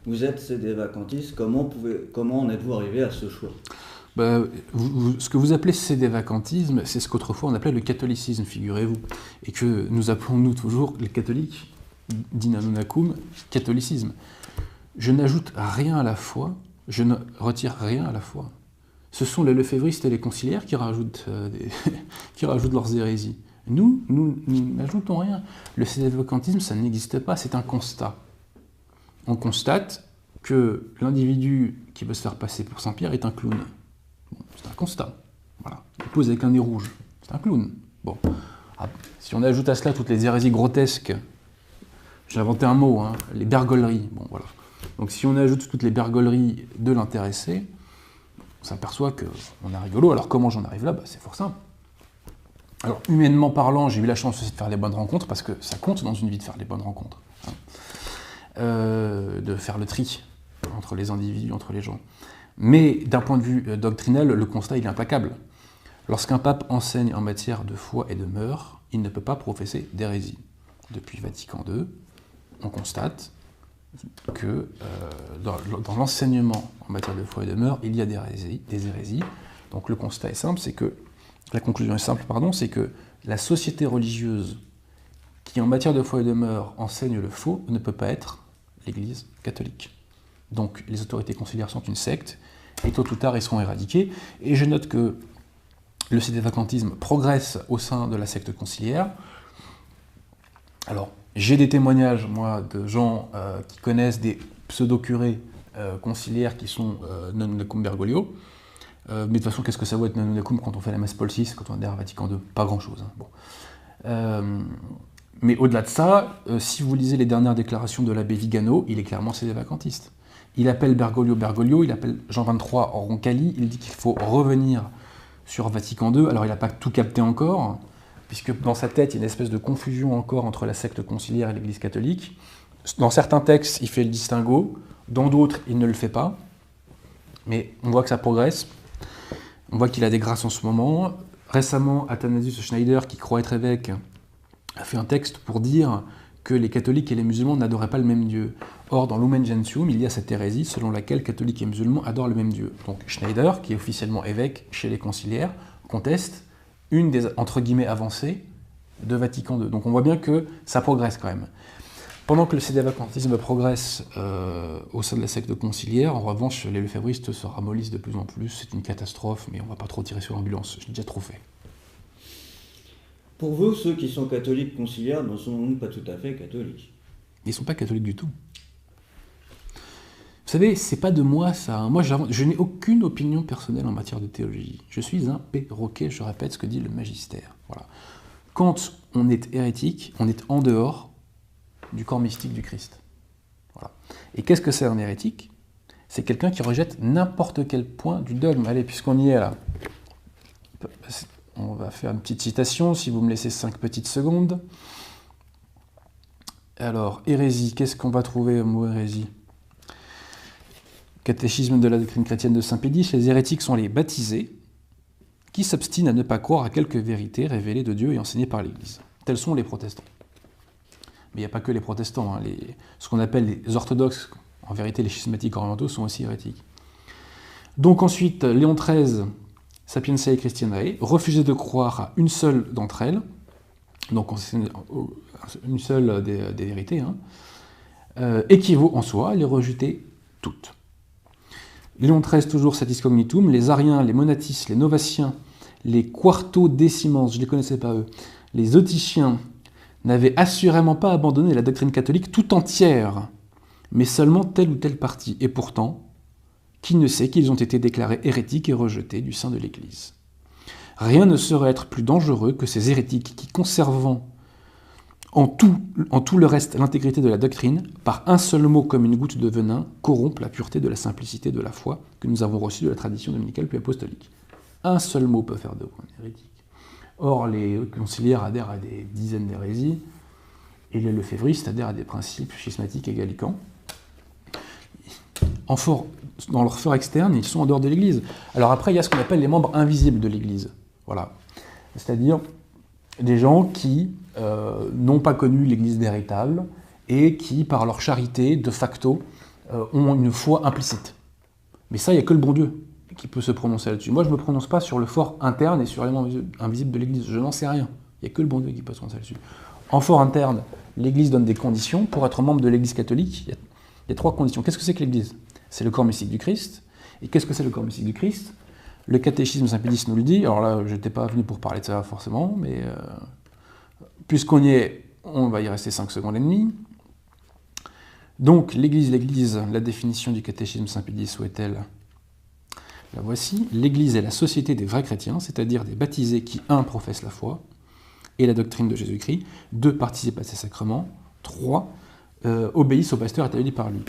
vous êtes sédévacantiste, comment en êtes-vous arrivé à ce choix? Ce que vous appelez sédévacantisme, c'est ce qu'autrefois on appelait le catholicisme, figurez-vous, et que nous appelons nous toujours les catholiques, dinanunacum, catholicisme. Je n'ajoute rien à la foi, je ne retire rien à la foi. Ce sont les lefévristes et les conciliaires qui rajoutent, qui rajoutent leurs hérésies. Nous n'ajoutons rien. Le sédévacantisme, ça n'existe pas, c'est un constat. On constate que l'individu qui veut se faire passer pour Saint-Pierre est un clown. Bon, c'est un constat. Voilà. Il pose avec un nez rouge. C'est un clown. Bon. Ah, si on ajoute à cela toutes les hérésies grotesques, j'ai inventé un mot, hein, les bergoleries. Bon, voilà. Donc si on ajoute toutes les bergoleries de l'intéressé, on s'aperçoit qu'on a rigolo. Alors comment j'en arrive là? C'est fort simple. Alors humainement parlant, j'ai eu la chance aussi de faire les bonnes rencontres, parce que ça compte dans une vie de faire les bonnes rencontres. Hein. De faire le tri entre les individus, entre les gens. Mais d'un point de vue doctrinal, le constat il est implacable. Lorsqu'un pape enseigne en matière de foi et de mœurs, il ne peut pas professer d'hérésie. Depuis Vatican II, on constate que dans l'enseignement en matière de foi et de mœurs, il y a des hérésies. Donc le constat est simple, c'est que la conclusion est simple, c'est que la société religieuse qui en matière de foi et de mœurs enseigne le faux ne peut pas être l'Église catholique. Donc les autorités conciliaires sont une secte, et tôt ou tard ils seront éradiqués. Et je note que le sédévacantisme progresse au sein de la secte conciliaire. Alors, j'ai des témoignages, moi, de gens qui connaissent des pseudo-curés conciliaires qui sont nonunacum Bergoglio. Mais de toute façon, qu'est-ce que ça vaut être nonunacum quand on fait la messe Paul VI, quand on adhère à Vatican II? Pas grand-chose. Hein. Bon. Mais au-delà de ça, si vous lisez les dernières déclarations de l'abbé Vigano, il est clairement sédévacantiste. Il appelle Bergoglio, il appelle Jean XXIII Roncalli, il dit qu'il faut revenir sur Vatican II. Alors il n'a pas tout capté encore, puisque dans sa tête, il y a une espèce de confusion encore entre la secte conciliaire et l'Église catholique. Dans certains textes, il fait le distinguo, dans d'autres, il ne le fait pas. Mais on voit que ça progresse, on voit qu'il a des grâces en ce moment. Récemment, Athanasius Schneider, qui croit être évêque, a fait un texte pour dire que les catholiques et les musulmans n'adoraient pas le même Dieu. Or, dans Lumen Gentium, il y a cette hérésie selon laquelle catholiques et musulmans adorent le même Dieu. Donc Schneider, qui est officiellement évêque chez les conciliaires, conteste une des, entre guillemets, avancées de Vatican II. Donc on voit bien que ça progresse quand même. Pendant que le sédévacantisme progresse au sein de la secte conciliaire, en revanche, les lefévristes se ramollissent de plus en plus. C'est une catastrophe, mais on ne va pas trop tirer sur l'ambulance. J'ai déjà trop fait. Pour vous, ceux qui sont catholiques conciliaires ne sont pas tout à fait catholiques. Ils ne sont pas catholiques du tout. Vous savez, c'est pas de moi ça. Moi, je n'ai aucune opinion personnelle en matière de théologie. Je suis un perroquet, je répète ce que dit le magistère. Voilà. Quand on est hérétique, on est en dehors du corps mystique du Christ. Voilà. Et qu'est-ce que c'est un hérétique? C'est quelqu'un qui rejette n'importe quel point du dogme. Allez, puisqu'on y est là, on va faire une petite citation, si vous me laissez 5 petites secondes. Alors, hérésie, qu'est-ce qu'on va trouver au mot hérésie? Catéchisme de la doctrine chrétienne de Saint-Pédis, les hérétiques sont les baptisés qui s'obstinent à ne pas croire à quelque vérité révélée de Dieu et enseignée par l'Église. Tels sont les protestants. Mais il n'y a pas que les protestants. Hein. Ce qu'on appelle les orthodoxes, en vérité les schismatiques orientaux, sont aussi hérétiques. Donc ensuite, Léon XIII, Sapientiae Christianae, refusait de croire à une seule d'entre elles, donc une seule des vérités, hein, équivaut en soi à les rejeter toutes. Léon XIII, toujours satis cognitum, les ariens, les monatistes, les novatiens, les quartodécimens, je ne les connaissais pas eux, les autrichiens, n'avaient assurément pas abandonné la doctrine catholique tout entière, mais seulement telle ou telle partie. Et pourtant, qui ne sait qu'ils ont été déclarés hérétiques et rejetés du sein de l'Église. Rien ne saurait être plus dangereux que ces hérétiques qui, conservant en tout le reste l'intégrité de la doctrine, par un seul mot comme une goutte de venin, corrompent la pureté de la simplicité de la foi que nous avons reçue de la tradition dominicale puis apostolique. Un seul mot peut faire de vous un hérétique. Or, les conciliaires adhèrent à des dizaines d'hérésies, et les lefévristes adhèrent à des principes schismatiques et gallicans. Dans leur fort externe, ils sont en dehors de l'Église. Alors après, il y a ce qu'on appelle les membres invisibles de l'Église. Voilà. C'est-à-dire des gens qui n'ont pas connu l'Église véritable et qui, par leur charité, de facto, ont une foi implicite. Mais ça, il n'y a que le bon Dieu qui peut se prononcer là-dessus. Moi, je ne me prononce pas sur le fort interne et sur l'élément invisible de l'Église. Je n'en sais rien. Il n'y a que le bon Dieu qui peut se prononcer là-dessus. En fort interne, l'Église donne des conditions. Pour être membre de l'Église catholique, il y a 3 conditions. Qu'est-ce que c'est que l'Église? C'est le corps mystique du Christ. Et qu'est-ce que c'est le corps mystique du Christ? Le catéchisme Saint-Pédis nous le dit. Alors là, je n'étais pas venu pour parler de ça forcément, mais puisqu'on y est, on va y rester 5 secondes et demie. Donc, l'Église, la définition du catéchisme Saint-Pédis, où est-elle? La voici. L'Église est la société des vrais chrétiens, c'est-à-dire des baptisés qui, 1, professent la foi et la doctrine de Jésus-Christ, 2, participent à ses sacrements, 3, obéissent au pasteur établi par lui.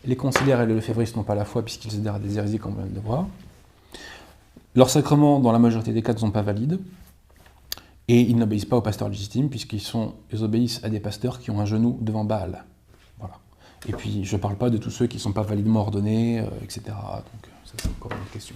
Les conciliaires et les lefévristes n'ont pas la foi puisqu'ils adhèrent à des hérésies comme on vient de le voir. Leurs sacrements, dans la majorité des cas, ne sont pas valides. Et ils n'obéissent pas aux pasteurs légitimes ils obéissent à des pasteurs qui ont un genou devant Baal. Voilà. Et puis, je ne parle pas de tous ceux qui ne sont pas validement ordonnés, etc. Donc, ça, c'est encore une autre question.